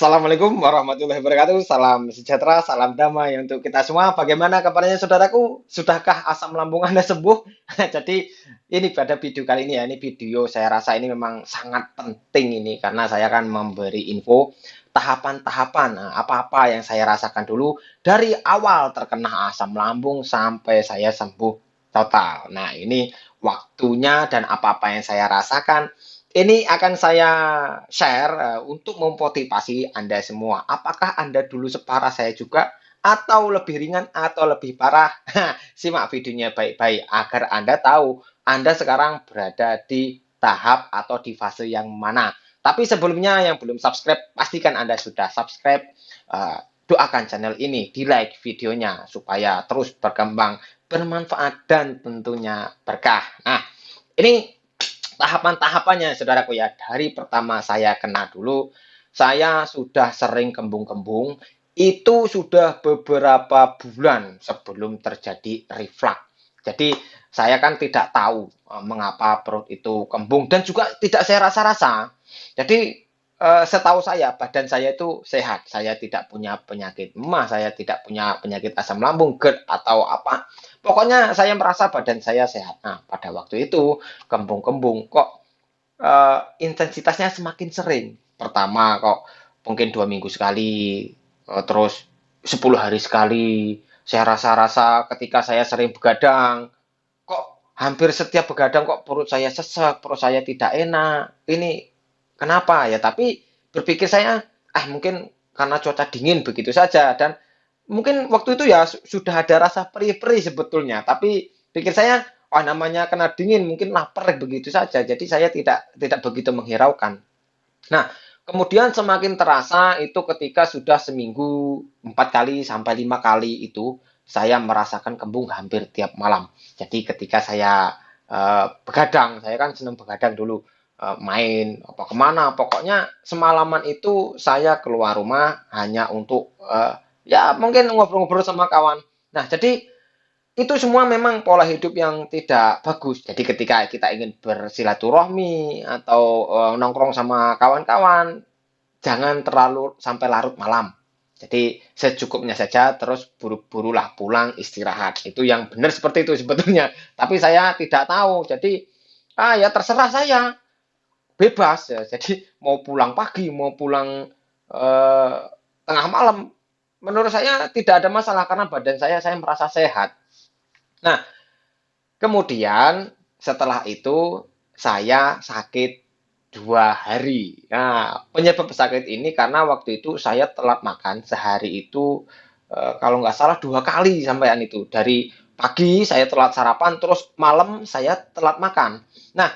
Assalamualaikum warahmatullahi wabarakatuh. Salam sejahtera, salam damai untuk kita semua. Bagaimana kabarnya saudaraku? Sudahkah asam lambung Anda sembuh? Jadi ini pada video kali ini ya, ini video saya rasa ini memang sangat penting ini karena saya akan memberi info tahapan-tahapan apa-apa yang saya rasakan dulu dari awal terkena asam lambung sampai saya sembuh total. Nah, ini waktunya dan apa-apa yang saya rasakan ini akan saya share untuk memotivasi Anda semua. Apakah Anda dulu separah saya juga atau lebih ringan atau lebih parah? Simak videonya baik-baik agar Anda tahu Anda sekarang berada di tahap atau di fase yang mana. Tapi sebelumnya yang belum subscribe, pastikan Anda sudah subscribe. Doakan channel ini, di like videonya supaya terus berkembang, bermanfaat dan tentunya berkah. Nah, ini tahapan-tahapannya saudaraku ya. Dari pertama saya kena dulu, saya sudah sering kembung-kembung, itu sudah beberapa bulan sebelum terjadi reflux. Jadi saya kan tidak tahu mengapa perut itu kembung dan juga tidak saya rasa-rasa. Jadi setahu saya badan saya itu sehat. Saya tidak punya penyakit emah, saya tidak punya penyakit asam lambung, GERD atau apa. Pokoknya saya merasa badan saya sehat. Nah, pada waktu itu kembung-kembung kok intensitasnya semakin sering. Pertama kok mungkin 2 minggu sekali, terus 10 hari sekali. Saya rasa-rasa ketika saya sering begadang, kok hampir setiap begadang kok perut saya sesek, perut saya tidak enak. Ini kenapa ya? Tapi berpikir saya, mungkin karena cuaca dingin begitu saja dan mungkin waktu itu ya sudah ada rasa perih-perih sebetulnya, tapi pikir saya, namanya kena dingin mungkin lapar begitu saja. Jadi saya tidak begitu menghiraukan. Nah, kemudian semakin terasa itu ketika sudah seminggu 4 kali sampai 5 kali itu saya merasakan kembung hampir tiap malam. Jadi ketika saya begadang, saya kan senang begadang dulu, main apa kemana, pokoknya semalaman itu saya keluar rumah hanya untuk ya mungkin ngobrol-ngobrol sama kawan. Nah, jadi itu semua memang pola hidup yang tidak bagus. Jadi ketika kita ingin bersilaturahmi atau nongkrong sama kawan-kawan, jangan terlalu sampai larut malam. Jadi secukupnya saja, terus buru-burulah pulang istirahat. Itu yang benar seperti itu sebetulnya. Tapi saya tidak tahu. Jadi ya terserah saya, bebas ya. Jadi mau pulang pagi, mau pulang eh, tengah malam, menurut saya tidak ada masalah karena badan saya merasa sehat. Nah, kemudian setelah itu saya sakit 2 hari. Nah, penyebab sakit ini karena waktu itu saya telat makan sehari itu kalau nggak salah 2 kali sampean itu. Dari pagi saya telat sarapan, terus malam saya telat makan. Nah,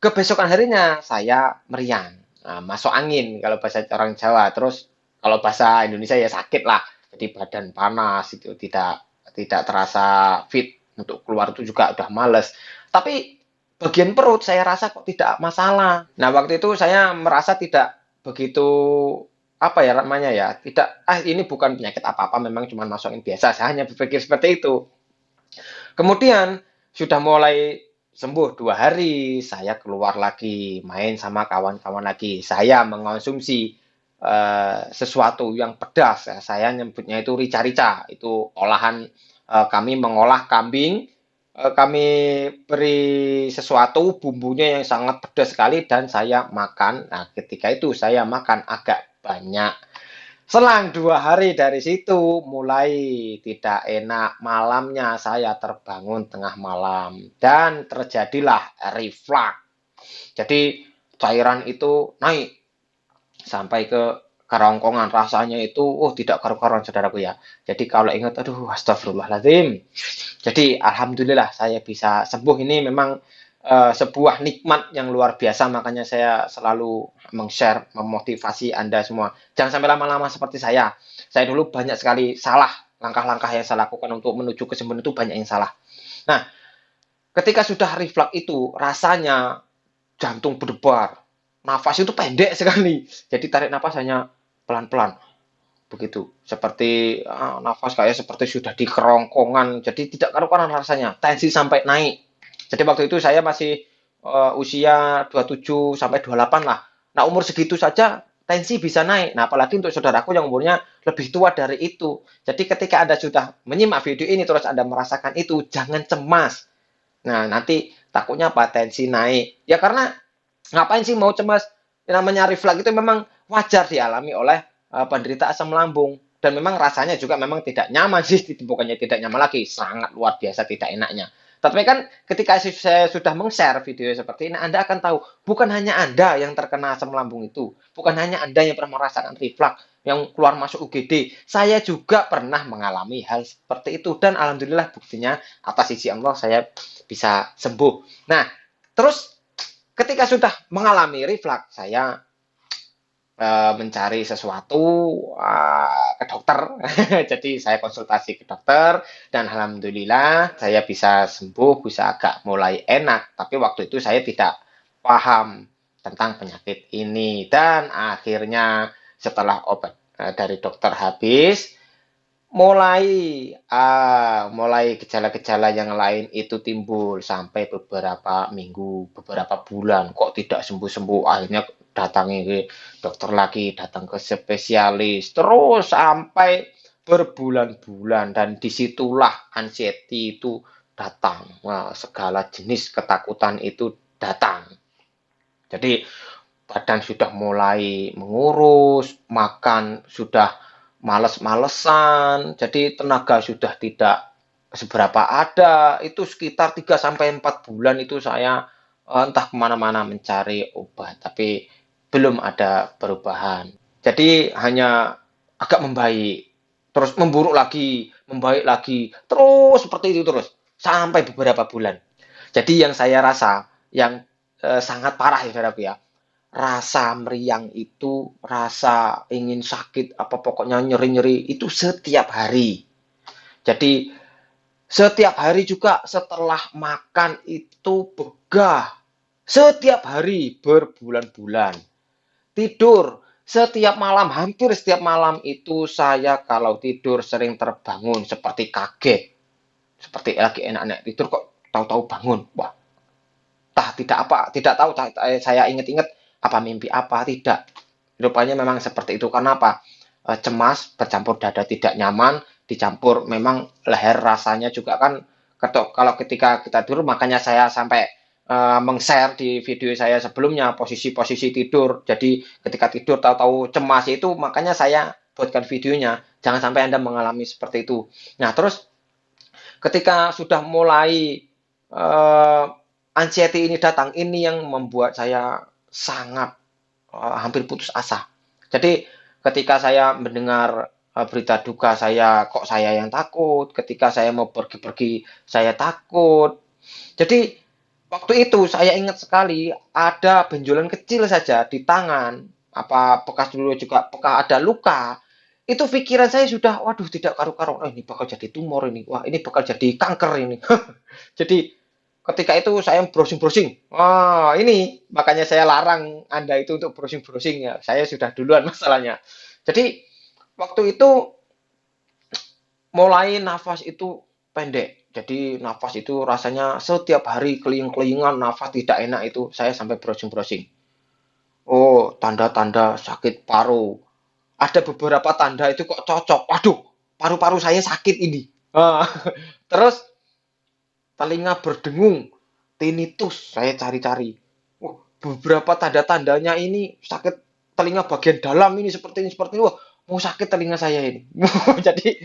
kebesokan harinya saya meriang, masuk angin kalau bahasa orang Jawa. Terus kalau bahasa Indonesia ya sakit lah. Jadi badan panas itu tidak terasa fit untuk keluar itu juga udah males. Tapi bagian perut saya rasa kok tidak masalah. Nah, waktu itu saya merasa tidak begitu apa ya namanya ya, tidak ini bukan penyakit apa-apa, memang cuma masuk angin biasa. Saya hanya berpikir seperti itu. Kemudian sudah mulai sembuh 2 hari, saya keluar lagi, main sama kawan-kawan lagi. Saya mengonsumsi sesuatu yang pedas, ya. Saya nyebutnya itu rica-rica. Itu olahan kami mengolah kambing, kami beri sesuatu bumbunya yang sangat pedas sekali dan saya makan. Nah, ketika itu saya makan agak banyak. Selang 2 hari dari situ mulai tidak enak. Malamnya saya terbangun tengah malam dan terjadilah reflux. Jadi cairan itu naik sampai ke kerongkongan, rasanya itu tidak karu-karuan saudaraku ya. Jadi kalau ingat, aduh astagfirullahaladzim. Jadi alhamdulillah saya bisa sembuh. Ini memang sebuah nikmat yang luar biasa, makanya saya selalu meng-share, memotivasi Anda semua. Jangan sampai lama-lama seperti saya. Saya dulu banyak sekali salah, langkah-langkah yang saya lakukan untuk menuju kesembuhan itu banyak yang salah. Nah, ketika sudah reflux itu rasanya jantung berdebar, nafas itu pendek sekali. Jadi tarik nafas hanya pelan-pelan begitu. Seperti nafas kayak seperti sudah di kerongkongan. Jadi tidak karu-karuan rasanya. Tensi sampai naik. Jadi waktu itu saya masih usia 27 sampai 28 lah. Nah, umur segitu saja tensi bisa naik. Nah, apalagi untuk saudaraku yang umurnya lebih tua dari itu. Jadi ketika Anda sudah menyimak video ini terus Anda merasakan itu, jangan cemas. Nah, nanti takutnya apa? Tensi naik. Ya karena ngapain sih mau cemas? Yang namanya reflux itu memang wajar dialami oleh penderita asam lambung. Dan memang rasanya juga memang tidak nyaman sih, bukannya tidak nyaman lagi, sangat luar biasa tidak enaknya. Tapi kan ketika saya sudah meng-share video seperti ini, Anda akan tahu, bukan hanya Anda yang terkena asam lambung itu, bukan hanya Anda yang pernah merasakan reflux, yang keluar masuk UGD. Saya juga pernah mengalami hal seperti itu, dan alhamdulillah buktinya atas izin Allah saya bisa sembuh. Nah, terus ketika sudah mengalami reflux, saya mencari sesuatu ke dokter. Jadi saya konsultasi ke dokter dan alhamdulillah saya bisa sembuh, bisa agak mulai enak. Tapi waktu itu saya tidak paham tentang penyakit ini dan akhirnya setelah obat dari dokter habis, mulai mulai gejala-gejala yang lain itu timbul sampai beberapa minggu, beberapa bulan kok tidak sembuh-sembuh. Akhirnya datangi ke dokter lagi, datang ke spesialis, terus sampai berbulan-bulan dan disitulah anxiety itu datang. Wah, segala jenis ketakutan itu datang. Jadi badan sudah mulai mengurus, makan sudah males-malesan, jadi tenaga sudah tidak seberapa ada. Itu sekitar 3 sampai 4 bulan itu saya entah kemana-mana mencari obat, tapi belum ada perubahan. Jadi hanya agak membaik, terus memburuk lagi, membaik lagi, terus seperti itu terus sampai beberapa bulan. Jadi yang saya rasa yang sangat parah ya saudaraku ya, rasa meriang itu, rasa ingin sakit, apa pokoknya nyeri-nyeri itu setiap hari. Jadi setiap hari juga setelah makan itu begah. Setiap hari berbulan-bulan. Tidur setiap malam, hampir setiap malam itu saya kalau tidur sering terbangun seperti kaget. Seperti lagi enak-enak tidur kok tahu-tahu bangun. Wah, tidak apa, tidak tahu saya ingat-ingat apa mimpi apa tidak. Rupanya memang seperti itu karena apa? Cemas bercampur dada tidak nyaman, dicampur memang leher rasanya juga kan ketok kalau ketika kita tidur makanya saya sampai meng-share di video saya sebelumnya posisi-posisi tidur. Jadi ketika tidur tahu-tahu cemas itu makanya saya buatkan videonya. Jangan sampai Anda mengalami seperti itu. Nah, terus ketika sudah mulai anxiety ini datang, ini yang membuat saya sangat hampir putus asa. Jadi ketika saya mendengar berita duka saya, kok saya yang takut. Ketika saya mau pergi-pergi, saya takut. Jadi waktu itu saya ingat sekali ada benjolan kecil saja di tangan, apa bekas dulu juga bekas ada luka. Itu pikiran saya sudah, waduh tidak karu-karuan, oh, ini bakal jadi tumor ini, wah ini bakal jadi kanker ini. Jadi ketika itu saya browsing-browsing. Wah, ini makanya saya larang Anda itu untuk browsing-browsing ya. Saya sudah duluan masalahnya. Jadi waktu itu mulai nafas itu pendek. Jadi nafas itu rasanya setiap hari keling-kelingan, nafas tidak enak itu saya sampai browsing-browsing. Oh, tanda-tanda sakit paru. Ada beberapa tanda itu kok cocok. Waduh, paru-paru saya sakit ini. Ah, terus telinga berdengung, tinnitus, saya cari-cari. Wah, beberapa tanda-tandanya ini sakit telinga bagian dalam ini seperti ini. Wah, mau sakit telinga saya ini. Jadi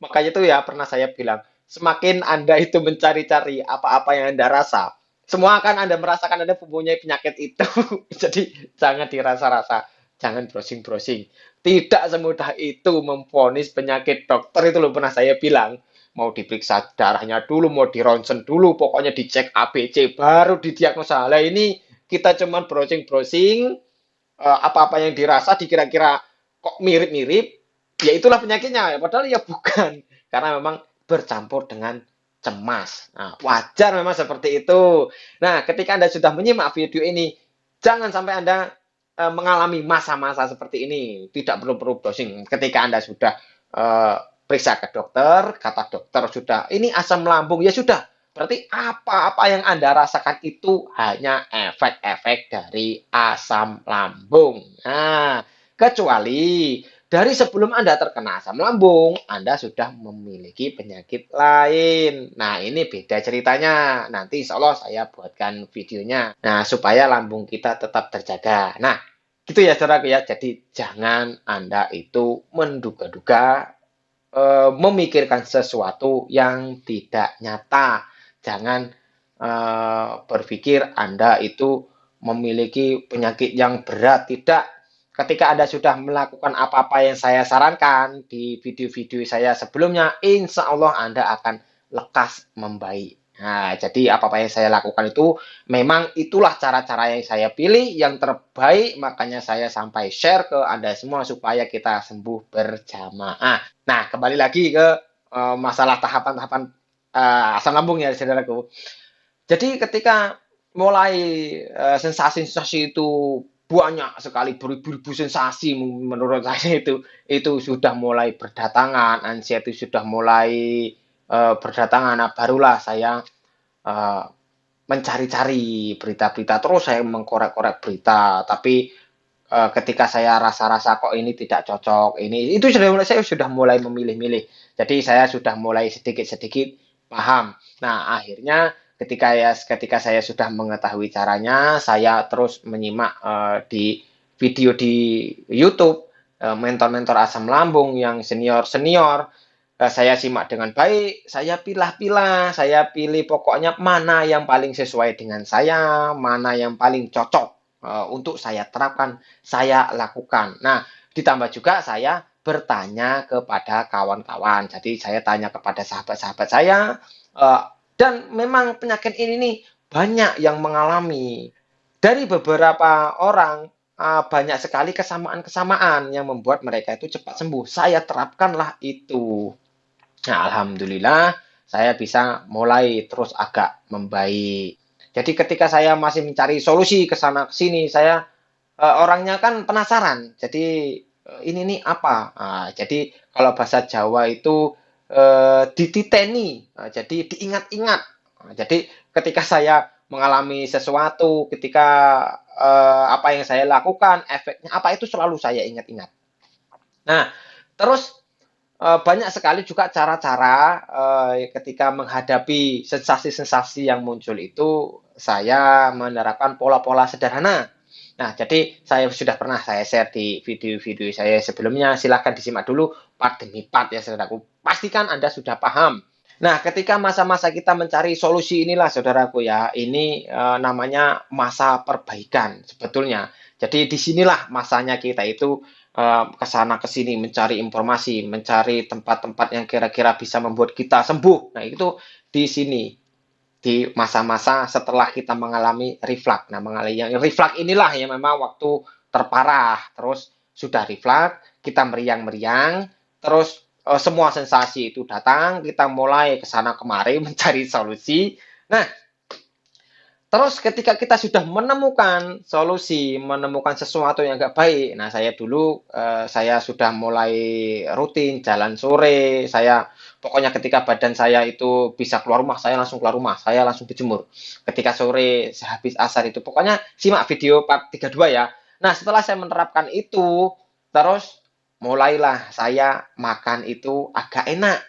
makanya itu ya pernah saya bilang, semakin Anda itu mencari-cari apa-apa yang Anda rasa, semua akan Anda merasakan Anda mempunyai penyakit itu. Jadi jangan dirasa-rasa, jangan browsing-browsing. Tidak semudah itu memvonis penyakit, dokter itu loh pernah saya bilang mau diperiksa darahnya dulu, mau di ronsen dulu, pokoknya dicek ABC, baru didiagnosa. Lah ini kita cuman browsing-browsing, apa-apa yang dirasa dikira-kira kok mirip-mirip, ya itulah penyakitnya. Padahal ya bukan, karena memang bercampur dengan cemas. Nah, wajar memang seperti itu. Nah, ketika Anda sudah menyimak video ini, jangan sampai Anda mengalami masa-masa seperti ini. Tidak perlu browsing. Ketika Anda sudah periksa ke dokter, kata dokter sudah ini asam lambung, ya sudah. Berarti apa-apa yang Anda rasakan itu hanya efek-efek dari asam lambung. Nah, Kecuali dari sebelum Anda terkena asam lambung, Anda sudah memiliki penyakit lain. Nah, ini beda ceritanya. Nanti insya Allah saya buatkan videonya. Nah, supaya lambung kita tetap terjaga. Nah, gitu ya saudaraku ya. Jadi jangan Anda itu menduga-duga, memikirkan sesuatu yang tidak nyata. Jangan berpikir Anda itu memiliki penyakit yang berat. Tidak. Ketika Anda sudah melakukan apa-apa yang saya sarankan di video-video saya sebelumnya, insya Allah Anda akan lekas membaik. Nah, jadi apa-apa yang saya lakukan itu memang itulah cara-cara yang saya pilih yang terbaik, makanya saya sampai share ke Anda semua supaya kita sembuh berjamaah. Nah, kembali lagi ke masalah tahapan-tahapan asam lambung ya, saudaraku. Jadi ketika mulai sensasi-sensasi itu banyak sekali, beribu-ribu sensasi menurut saya itu sudah mulai berdatangan, anxiety sudah mulai berdatangan. Nah, barulah saya eh, mencari-cari berita-berita, terus saya mengkorek-korek berita. Tapi ketika saya rasa-rasa kok ini tidak cocok, ini itu sudah mulai, saya sudah mulai memilih-milih. Jadi saya sudah mulai sedikit-sedikit paham. Nah, akhirnya ketika saya sudah mengetahui caranya, saya terus menyimak di video di YouTube, mentor-mentor asam lambung yang senior-senior. Saya simak dengan baik, saya pilah-pilah, saya pilih pokoknya mana yang paling sesuai dengan saya, mana yang paling cocok untuk saya terapkan, saya lakukan. Nah, ditambah juga saya bertanya kepada kawan-kawan. Jadi saya tanya kepada sahabat-sahabat saya, uh, dan memang penyakit ini nih banyak yang mengalami. Dari beberapa orang, banyak sekali kesamaan-kesamaan yang membuat mereka itu cepat sembuh. Saya terapkanlah itu. Nah, alhamdulillah saya bisa mulai terus agak membaik. Jadi ketika saya masih mencari solusi ke sana ke sini, saya orangnya kan penasaran. Jadi ini nih apa? Nah, jadi kalau bahasa Jawa itu dititeni, jadi diingat-ingat. Nah, jadi ketika saya mengalami sesuatu, ketika apa yang saya lakukan, efeknya apa itu selalu saya ingat-ingat. Nah, terus banyak sekali juga cara-cara ketika menghadapi sensasi-sensasi yang muncul itu, saya menerapkan pola-pola sederhana. Nah, jadi saya sudah pernah saya share di video-video saya sebelumnya. Silahkan disimak dulu part demi part ya, saudaraku. Pastikan Anda sudah paham. Nah, ketika masa-masa kita mencari solusi inilah, saudaraku ya, ini namanya masa perbaikan sebetulnya. Jadi disinilah masanya kita itu ke sana ke sini mencari informasi, mencari tempat-tempat yang kira-kira bisa membuat kita sembuh. Nah, itu di sini di masa-masa setelah kita mengalami reflux. Nah, mengalami yang reflux inilah yang memang waktu terparah. Terus sudah reflux, kita meriang-meriang, terus semua sensasi itu datang, kita mulai ke sana kemari mencari solusi. Nah, terus ketika kita sudah menemukan solusi, menemukan sesuatu yang nggak baik, nah saya dulu saya sudah mulai rutin jalan sore, saya pokoknya ketika badan saya itu bisa keluar rumah, saya langsung keluar rumah, saya langsung berjemur. Ketika sore sehabis asar itu, pokoknya simak video part 32 ya. Nah, setelah saya menerapkan itu, terus mulailah saya makan itu agak enak.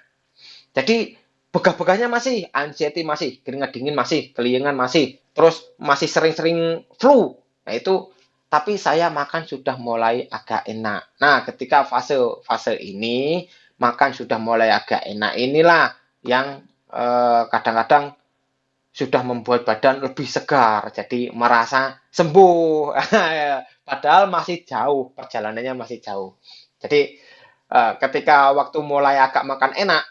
Jadi begah-begahnya masih, anxiety masih, keringat dingin masih, keliengan masih, terus masih sering-sering flu. Nah itu, tapi saya makan sudah mulai agak enak. Nah, ketika fase-fase ini makan sudah mulai agak enak, inilah yang kadang-kadang sudah membuat badan lebih segar, jadi merasa sembuh. Padahal masih jauh, perjalanannya masih jauh. Jadi ketika waktu mulai agak makan enak,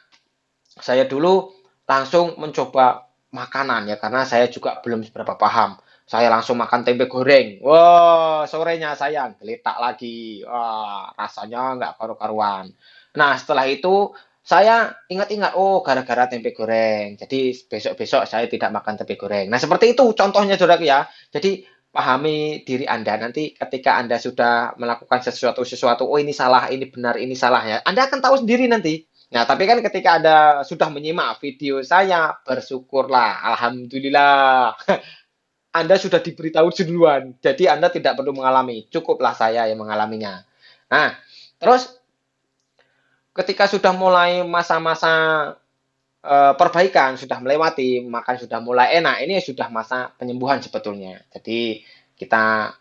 saya dulu langsung mencoba makanan ya karena saya juga belum seberapa paham. Saya langsung makan tempe goreng. Wah, sorenya saya geletak lagi. Wah, rasanya nggak karu-karuan. Nah, setelah itu saya ingat-ingat, oh gara-gara tempe goreng. Jadi besok-besok saya tidak makan tempe goreng. Nah, seperti itu contohnya saudara ya. Jadi pahami diri Anda nanti ketika Anda sudah melakukan sesuatu, oh ini salah, ini benar, ini salah ya. Anda akan tahu sendiri nanti. Nah, tapi kan ketika Anda sudah menyimak video saya, bersyukurlah, alhamdulillah. Anda sudah diberitahu duluan, jadi Anda tidak perlu mengalami. Cukuplah saya yang mengalaminya. Nah, terus ketika sudah mulai masa-masa perbaikan, sudah melewati, makan sudah mulai enak, ini sudah masa penyembuhan sebetulnya. Jadi kita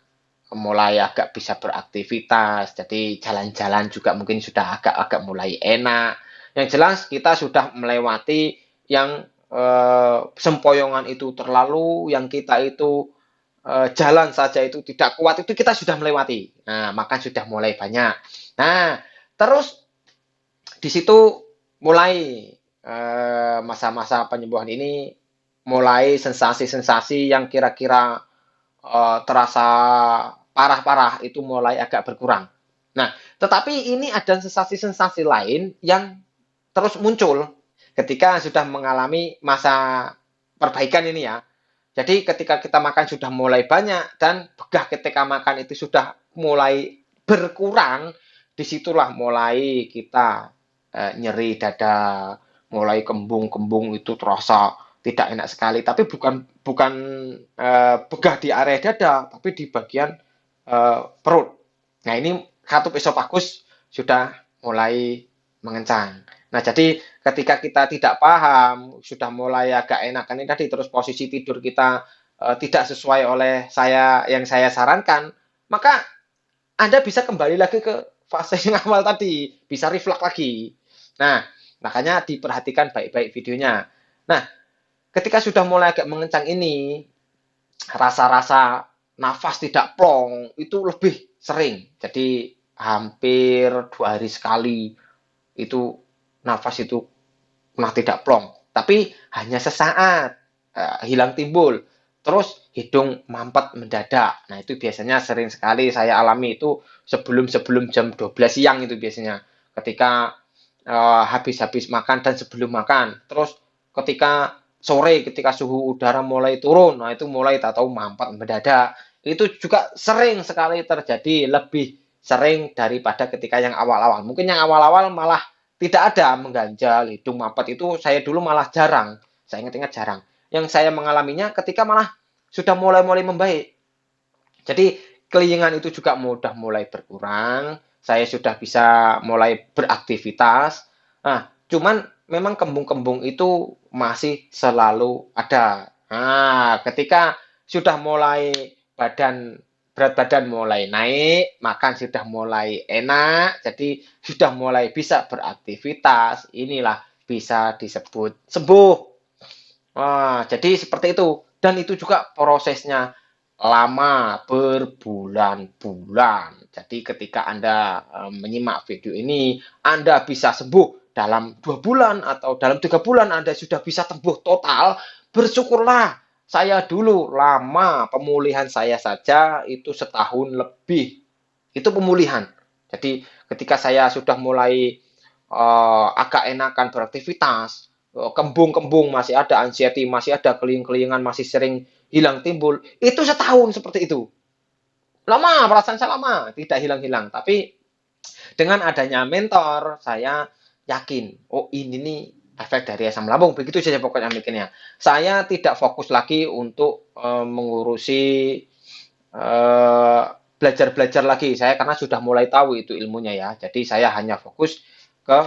mulai agak bisa beraktivitas, jadi jalan-jalan juga mungkin sudah agak-agak mulai enak. Yang jelas kita sudah melewati yang sempoyongan itu terlalu, yang kita itu jalan saja itu tidak kuat, itu kita sudah melewati. Nah, makan sudah mulai banyak. Nah, terus di situ mulai masa-masa penyembuhan ini mulai sensasi-sensasi yang kira-kira terasa parah-parah itu mulai agak berkurang. Nah, tetapi ini ada sensasi-sensasi lain yang terus muncul ketika sudah mengalami masa perbaikan ini ya. Jadi ketika kita makan sudah mulai banyak dan begah ketika makan itu sudah mulai berkurang, disitulah mulai kita nyeri dada, mulai kembung-kembung itu terasa tidak enak sekali. Tapi bukan bukan begah di area dada, tapi di bagian perut. Nah ini katup esofagus sudah mulai mengencang. Nah, jadi ketika kita tidak paham, sudah mulai agak enakan ini tadi, terus posisi tidur kita tidak sesuai oleh yang saya sarankan, maka Anda bisa kembali lagi ke fase yang awal tadi, bisa reflux lagi. Nah, makanya diperhatikan baik-baik videonya. Nah, ketika sudah mulai agak mengencang ini, rasa-rasa nafas tidak plong itu lebih sering. Jadi hampir 2 hari sekali itu nafas itu pernah tidak plong, tapi hanya sesaat hilang timbul. Terus hidung mampet mendadak. Nah, itu biasanya sering sekali saya alami itu sebelum jam 12 siang itu biasanya. Ketika habis-habis makan dan sebelum makan. Terus ketika sore ketika suhu udara mulai turun, nah itu mulai tak tahu mampet mendadak. Itu juga sering sekali terjadi, lebih sering daripada ketika yang awal-awal. Mungkin yang awal-awal malah tidak ada mengganjal, hidung mampet itu saya dulu malah jarang. Saya ingat-ingat jarang. Yang saya mengalaminya ketika malah sudah mulai-mulai membaik. Jadi kelingan itu juga mudah mulai berkurang. Saya sudah bisa mulai beraktivitas. Nah, cuman memang kembung-kembung itu masih selalu ada. Nah, ketika sudah mulai berat badan mulai naik, makan sudah mulai enak, jadi sudah mulai bisa beraktivitas. Inilah bisa disebut sembuh. Wah, jadi seperti itu. Dan itu juga prosesnya lama, berbulan-bulan. Jadi ketika Anda menyimak video ini, Anda bisa sembuh dalam 2 bulan atau dalam 3 bulan Anda sudah bisa sembuh total. Bersyukurlah. Saya dulu lama pemulihan saya saja itu setahun lebih. Itu pemulihan. Jadi ketika saya sudah mulai agak enakan beraktivitas, kembung-kembung masih ada, anxiety masih ada, keling-kelingan masih sering hilang timbul, itu setahun seperti itu. Lama, perasaan saya lama, tidak hilang-hilang. Tapi dengan adanya mentor, saya yakin, oh ini nih efek dari asam lambung. Begitu saja pokoknya mikirnya. Saya tidak fokus lagi untuk mengurusi belajar-belajar lagi. Saya karena sudah mulai tahu itu ilmunya ya. Jadi saya hanya fokus ke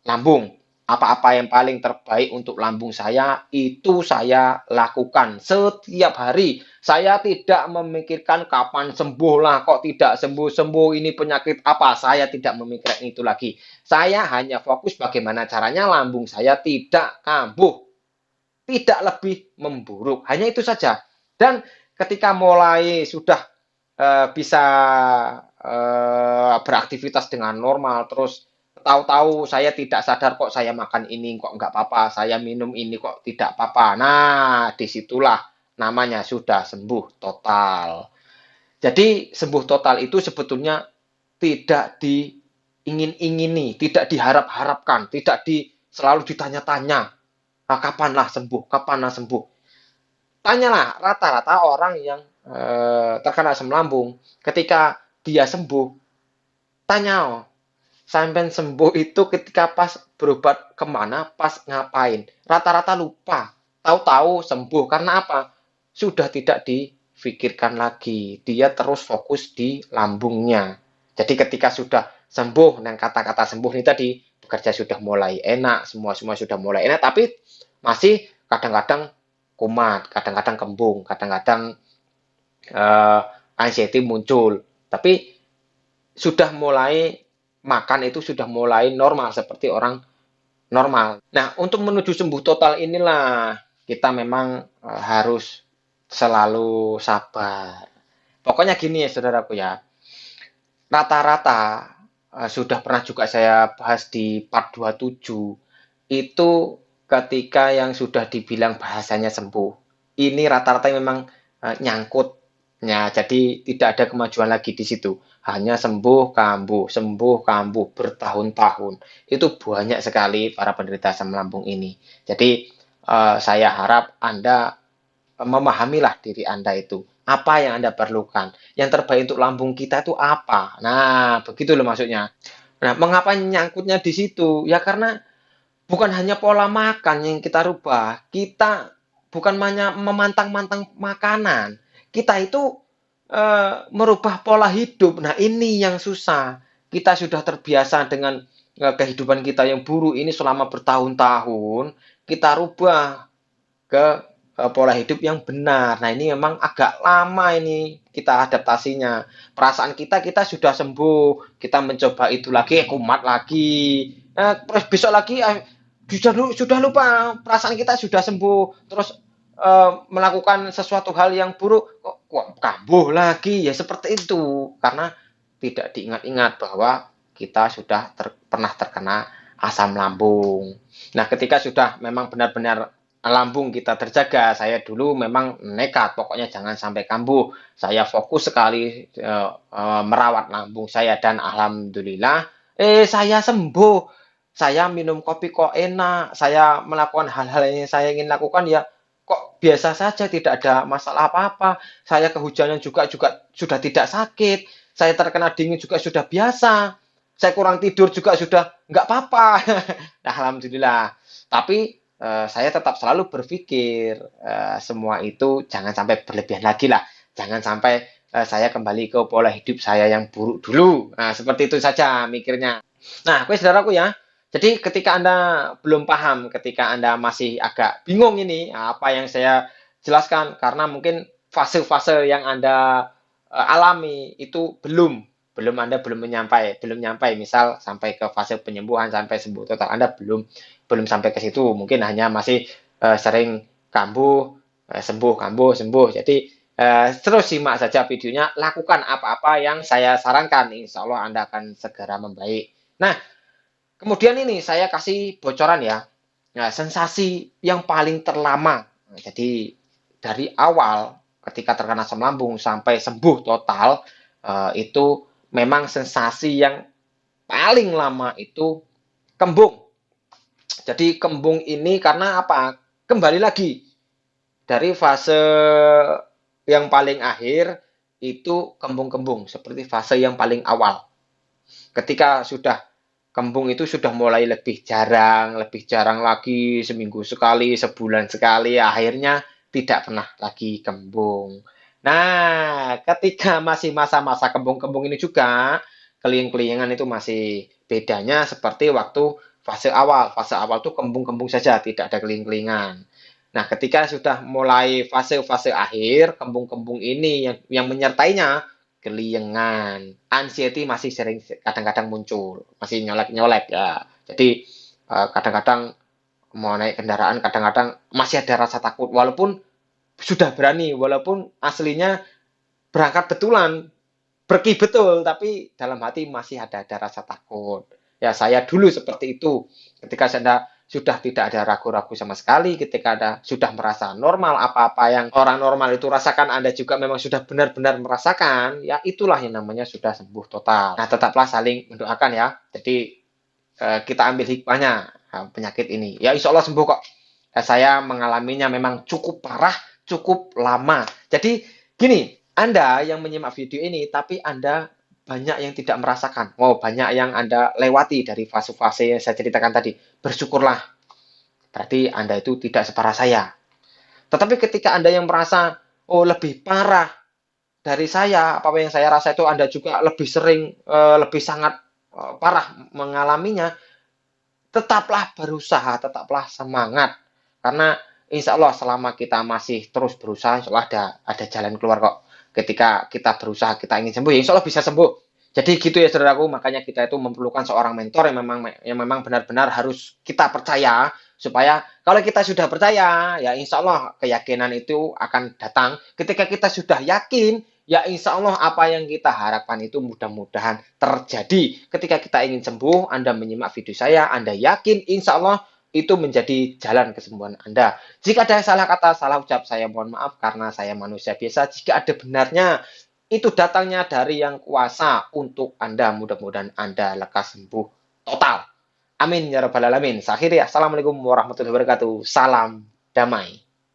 lambung. Apa-apa yang paling terbaik untuk lambung saya, itu saya lakukan setiap hari. Saya tidak memikirkan kapan sembuh lah, kok tidak sembuh-sembuh, ini penyakit apa. Saya tidak memikirkan itu lagi. Saya hanya fokus bagaimana caranya lambung saya tidak kambuh, tidak lebih memburuk. Hanya itu saja. Dan ketika mulai sudah bisa beraktivitas dengan normal, terus tahu-tahu saya tidak sadar kok saya makan ini kok nggak apa-apa, saya minum ini kok tidak apa-apa. Nah, disitulah namanya sudah sembuh total. Jadi sembuh total itu sebetulnya tidak diingin-ingini, tidak diharap-harapkan, tidak selalu ditanya-tanya, ah, kapanlah sembuh, kapanlah sembuh. Tanyalah rata-rata orang yang terkena asam lambung, ketika dia sembuh, tanya, oh, sampai sembuh itu ketika pas berobat kemana, pas ngapain. Rata-rata lupa. Tahu-tahu sembuh. Karena apa? Sudah tidak difikirkan lagi. Dia terus fokus di lambungnya. Jadi ketika sudah sembuh, dan kata-kata sembuh ini tadi, bekerja sudah mulai enak, semua sudah mulai enak, tapi masih kadang-kadang kumat, kadang-kadang kembung, kadang-kadang anxiety muncul. Tapi sudah mulai makan itu sudah mulai normal seperti orang normal. Nah, untuk menuju sembuh total inilah kita memang harus selalu sabar. Pokoknya gini ya saudaraku ya, rata-rata sudah pernah juga saya bahas di part 27 itu ketika yang sudah dibilang bahasanya sembuh. Ini rata-rata memang nyangkutnya, jadi tidak ada kemajuan lagi di situ. Hanya sembuh kambuh bertahun-tahun. Itu banyak sekali para penderita asam lambung ini. Jadi saya harap Anda memahamilah diri Anda itu. Apa yang Anda perlukan? Yang terbaik untuk lambung kita itu apa? Nah, begitu loh maksudnya. Nah, mengapa nyangkutnya di situ? Ya karena bukan hanya pola makan yang kita rubah, kita bukan hanya memantang-mantang makanan. Kita itu merubah pola hidup. Nah, ini yang susah. Kita sudah terbiasa dengan kehidupan kita yang buruk ini selama bertahun-tahun, kita rubah ke pola hidup yang benar. Nah, ini memang agak lama ini kita adaptasinya. Perasaan kita sudah sembuh, kita mencoba itu lagi, kumat lagi. Terus besok lagi sudah lupa perasaan kita sudah sembuh. Terus melakukan sesuatu hal yang buruk, kok kambuh lagi. Ya seperti itu. Karena tidak diingat-ingat bahwa kita sudah pernah terkena asam lambung. Nah, ketika sudah memang benar-benar lambung kita terjaga. Saya dulu memang nekat, pokoknya jangan sampai kambuh. Saya fokus sekali merawat lambung saya dan alhamdulillah, saya sembuh. Saya minum kopi kok enak. Saya melakukan hal-hal yang saya ingin lakukan ya kok biasa saja, tidak ada masalah apa-apa. Saya kehujanan juga sudah tidak sakit. Saya terkena dingin juga sudah biasa. Saya kurang tidur juga sudah nggak apa-apa. Nah, alhamdulillah. Tapi saya tetap selalu berpikir semua itu jangan sampai berlebihan lagi lah. Jangan sampai saya kembali ke pola hidup saya yang buruk dulu. Nah, seperti itu saja mikirnya. Nah, oke saudaraku ya. Jadi ketika Anda belum paham, ketika Anda masih agak bingung ini, apa yang saya jelaskan, karena mungkin fase-fase yang Anda alami itu belum nyampai, misal sampai ke fase penyembuhan, sampai sembuh total, Anda belum belum sampai ke situ, mungkin hanya masih sering kambuh, kambuh, sembuh. Jadi terus simak saja videonya, lakukan apa-apa yang saya sarankan, insya Allah Anda akan segera membaik. Nah, kemudian ini saya kasih bocoran ya. Nah, sensasi yang paling terlama. Nah, jadi dari awal ketika terkena asam lambung sampai sembuh total itu memang sensasi yang paling lama itu kembung. Jadi kembung ini karena apa? Kembali lagi dari fase yang paling akhir itu kembung-kembung seperti fase yang paling awal. Ketika sudah kembung itu sudah mulai lebih jarang lagi, seminggu sekali, sebulan sekali, akhirnya tidak pernah lagi kembung. Nah, ketika masih masa-masa kembung-kembung ini juga, keling-kelingan itu masih bedanya seperti waktu fase awal. Fase awal tuh kembung-kembung saja, tidak ada keling-kelingan. Nah, ketika sudah mulai fase-fase akhir, kembung-kembung ini yang menyertainya keliengan, anxiety masih sering kadang-kadang muncul, masih nyolek-nyolek ya. Jadi kadang-kadang mau naik kendaraan, kadang-kadang masih ada rasa takut, walaupun sudah berani, walaupun aslinya berangkat betulan, pergi betul, tapi dalam hati masih ada rasa takut. Ya, saya dulu seperti itu. Ketika saya sudah tidak ada ragu-ragu sama sekali, ketika Anda sudah merasa normal, apa-apa yang orang normal itu rasakan, Anda juga memang sudah benar-benar merasakan, ya itulah yang namanya sudah sembuh total. Nah, tetaplah saling mendoakan ya. Jadi, kita ambil hikmahnya penyakit ini. Ya, insya Allah sembuh kok. Saya mengalaminya memang cukup parah, cukup lama. Jadi, gini, Anda yang menyimak video ini, tapi Anda banyak yang tidak merasakan. Wow, banyak yang Anda lewati dari fase-fase yang saya ceritakan tadi. Bersyukurlah. Berarti Anda itu tidak separah saya. Tetapi ketika Anda yang merasa, oh lebih parah, dari saya, apa yang saya rasa itu Anda juga lebih sering, lebih sangat parah mengalaminya, tetaplah berusaha, tetaplah semangat. Karena insya Allah selama kita masih terus berusaha, insya Allah ada jalan keluar kok. Ketika kita berusaha, kita ingin sembuh, ya insya Allah bisa sembuh. Jadi gitu ya saudaraku, makanya kita itu memerlukan seorang mentor yang memang benar-benar harus kita percaya supaya kalau kita sudah percaya, ya insya Allah keyakinan itu akan datang. Ketika kita sudah yakin, ya insya Allah apa yang kita harapkan itu mudah-mudahan terjadi. Ketika kita ingin sembuh, Anda menyimak video saya, Anda yakin insya Allah itu menjadi jalan kesembuhan Anda. Jika ada salah kata, salah ucap, saya mohon maaf karena saya manusia biasa. Jika ada benarnya, itu datangnya dari yang kuasa untuk Anda. Mudah-mudahan Anda lekas sembuh total. Amin ya rabbal alamin. Akhirnya, assalamualaikum warahmatullahi wabarakatuh. Salam damai.